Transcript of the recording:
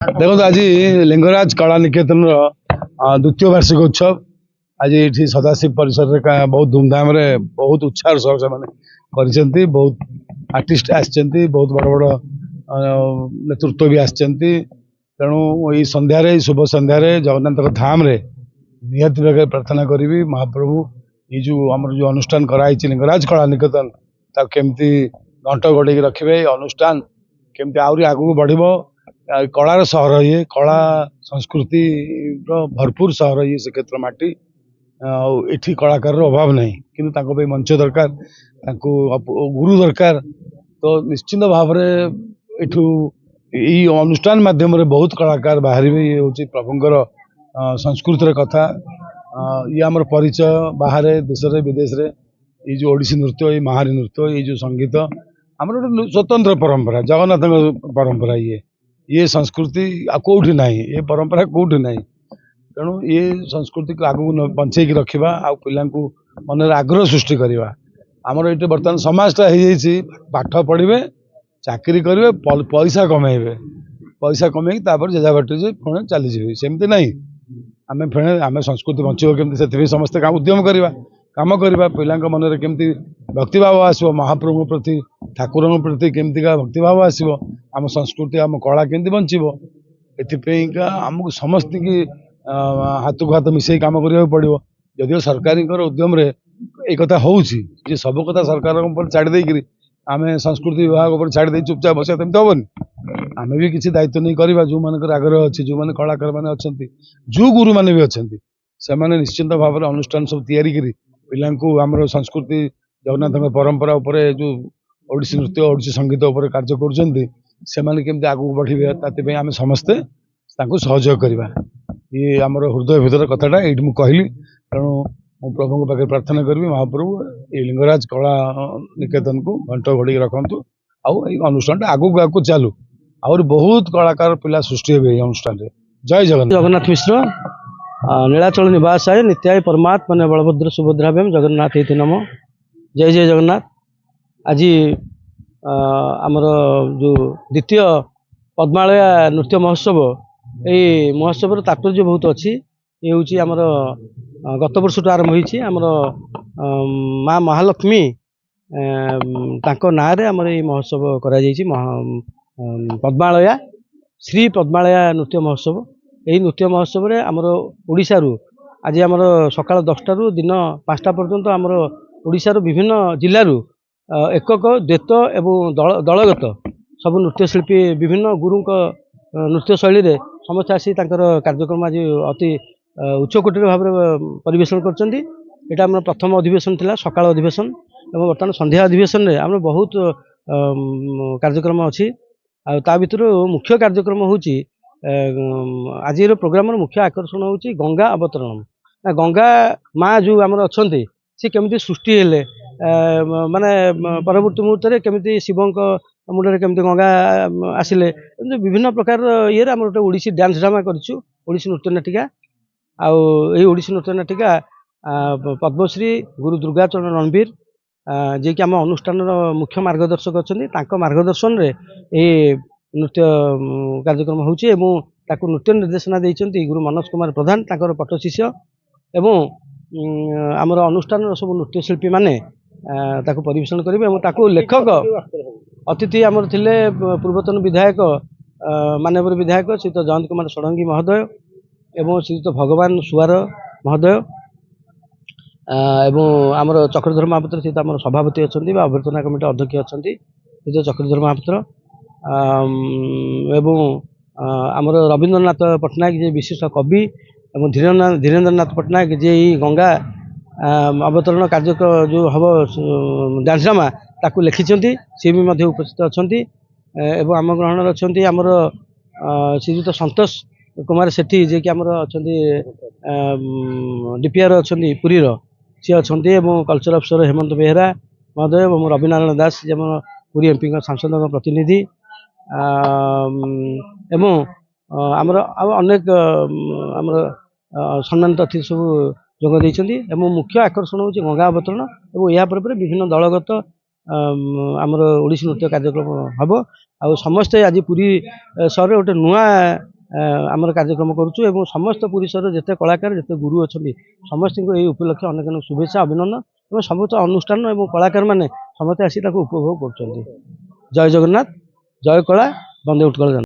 देखो आज लिंगराज कला निकेतन द्वितीय वार्षिक उत्सव आज ये सदाशिव परिसर में बहुत धूमधाम रे बहुत उत्साह सह से बहुत आर्टिस्ट आसचंती बहुत बड़ बड़ नेतृत्व भी आसचंती तेणु ये संध्यारे शुभ संध्यारे जगन्नाथ धाम रे निहत भाव प्रार्थना करी महाप्रभु ये जो आम जो अनुष्ठान कराई लिंगराज कला निकेतन केमती घंट घोड़े रखिए अनुष्ठान केमती आहरी आगू बढ़ कलार सहर ये कला संस्कृति भरपूर सहर ये श्रीक्षेत्र माटी एठी कलाकार अभाव नहीं कि मंच दरकार गुरु दरकार तो निश्चिंत भाव ये अनुष्ठान माध्यम बहुत कलाकार बाहर ये हूँ प्रभुंर संस्कृतिर कथा ये आमर परिचय बाहर देश विदेश रे ये जो ओडिसी नृत्य ये महारी नृत्य ये जो संगीत आम गोटे स्वतंत्र परंपरा जगन्नाथ परंपरा ये संस्कृति कौटी ना ये परंपरा कौटी ना तेणु ये संस्कृति को आगू बंचे रखा आ पिला मन आग्रह सृष्टि करवा आमर ये बर्तमान समाजटा हो पाठ पढ़े चाकरी करेंगे पैसा कमे जेजा बाटे पुणे चलीजे सेमती ना आम फेणे आम संस्कृति बचो केमती समस्त उद्यम करवा काम करवा पिला मन में केमती भक्तिभाव आसो महाप्रभु प्रति ठाकुर प्रति केमतीका भक्तिभाव आसो आम संस्कृति आम कला केमती बचो एपाईका आमको समस्त की हाथ को हाथ मिसई कम करा पड़ो जदिव सरकार उद्यम एक कथा हो सब कथा सरकार छाड़ी आम संस्कृति विभाग पर छाड़ी चुपचाप बस तमती हेनी आम भी किसी दायित्व नहीं करवा जो मान आग्रह अच्छी जो मैंने कलाकार मैंने अच्छा जो गुरु मैंने भी अच्छा से निश्चिंत भाव में अनुष्ठान सब तैयारी पिला आमर संस्कृति जगन्नाथ परंपरा उपर जो ओडिसी नृत्य ओडिसी संगीत उपर कार्य करमती आगू बढ़े आम समस्ते सहयोग करवा ये आमर हृदय भर कथाटा ये कहली तेणु मु प्रभु पाखे प्रार्थना करी महाप्रभु ये लिंगराज कला निकेतन को घंट घोड़ी रखु अनुष्ठान आगू आगू चालू आहुरी बहुत कलाकार पिला सृष्टि हे अनुष्ठान जय जगन्नाथ। जगन्नाथ मिश्र नीलाचल निवासाय नित्याय परमात्मने बलभद्र सुभद्राभ्यम जगन्नाथ इति नमो। जय जय जगन्नाथ। आज आमर जो द्वितीय पद्मालया नृत्य महोत्सव ये महोत्सव तात्पर्य बहुत अच्छी ये हूँ आमर गत वर्ष आरंभ होती आमर माँ महालक्ष्मी ना आमर ये महोत्सव करा पद्मालया श्री पद्मालया नृत्य महोत्सव यही नृत्य महोत्सव रे आमर ओडिशा रु आज आमर सकाळ 10टा रु दिन 5टा पर्यंत आमर ओडिशा विभिन्न जिल्लारू एकक द्वैत एवं दलगत सब नृत्यशिल्पी विभिन्न गुरु नृत्य शैली रे समस्त आसी कार्यक्रम आज अति उच्चकोटीर भाव में परिवेशन कर प्रथम अधिवेशन थिला सकाळ अधिवेशन एवं बर्तमान संध्या अधिवेशन रे आम बहुत कार्यक्रम अच्छी आ भितर मुख्य कार्यक्रम होची आज प्रोग्राम मुख्य आकर्षण होची गंगा अवतरण गंगा माँ जो आमर अच्छा सी केमी सृष्टि हेले माने परवर्ती मुहूर्त केमी शिवों मुंडे केमी गंगा आसिले विभिन्न प्रकार ये आम गोटे ओडिसी डांस ड्रामा करूँ ओडिसी नृत्य नाटिका आई ओडिसी नृत्य नाटिका पद्मश्री गुरु दुर्गाचरण रणवीर जे कि आम अनुष्ठान मुख्य मार्गदर्शक अच्छा मार्गदर्शन रे ये नृत्य कार्यक्रम होची नृत्य निर्देशना देइचंती गुरु मनोज कुमार प्रधान ताकर पट शिष्य एवं आमर अनुष्ठान सब नृत्यशिल्पी माने ताको परिवेशन करेंगे और ताको लेखक अतिथि आमर थिले पूर्वतन विधायक माननीय विधायक श्रीयुत जयंत कुमार षडंगी महोदय एवं श्रीयुत भगवान सुवार महोदय एवं आमर चक्रधर महापात्र श्रीयुत आमर सभापति अच्छा अभ्यर्थना कमिटी अध्यक्ष अच्छा श्रीयुत चक्रधर महापात्र एवं आमर रवींद्रनाथ पट्टनायक जे विशिष्ट कवि एवं धीरेन्द्रनाथ पट्टनायक जे गंगा अवतरण कार्य जो हम डांस ड्रामा ताकू लिखिंट सी भी उपस्थित अच्छा एवं आम ग्रहण अच्छा आमर श्रीयुत संतोष कुमार सेठी जे कि आमर अच्छा डीपीआर अच्छा पुरी सी अच्छा कल्चर अफिसर हेमंत बेहेरा महोदय एवं रविनारायण दास जे पुरी एमपी सांसद प्रतिनिधि एवं आमर अनेक आमर सम्मानित अतिथि सब जोग देइछन्ती एवं मुख्य आकर्षण होची गंगा अवतरण एवं या पर विभिन्न दलगत आमर ओडिसी नृत्य कार्यक्रम हम आ समस्ते आज पुरी सहर गोटे नुआ ଆମର କାର୍ଯ୍ୟକ୍ରମ କରୁଛୁ ଏବଂ ସମସ୍ତ ପୁରୀଶ୍ୱର ଯେତେ କଳାକାର ଯେତେ ଗୁରୁ ଅଛନ୍ତି ସମସ୍ତଙ୍କୁ ଏହି ଉପଲକ୍ଷେ ଅନେକ ଅନେକ ଶୁଭେଚ୍ଛା ଅଭିନନ୍ଦନ ଏବଂ ସମସ୍ତ ଅନୁଷ୍ଠାନ ଏବଂ କଳାକାରମାନେ ସମସ୍ତେ ଆସି ତାକୁ ଉପଭୋଗ କରୁଛନ୍ତି। ଜୟ ଜଗନ୍ନାଥ, ଜୟ କଳା, ବନ୍ଦେ ଉତ୍କଳ ଜନତା।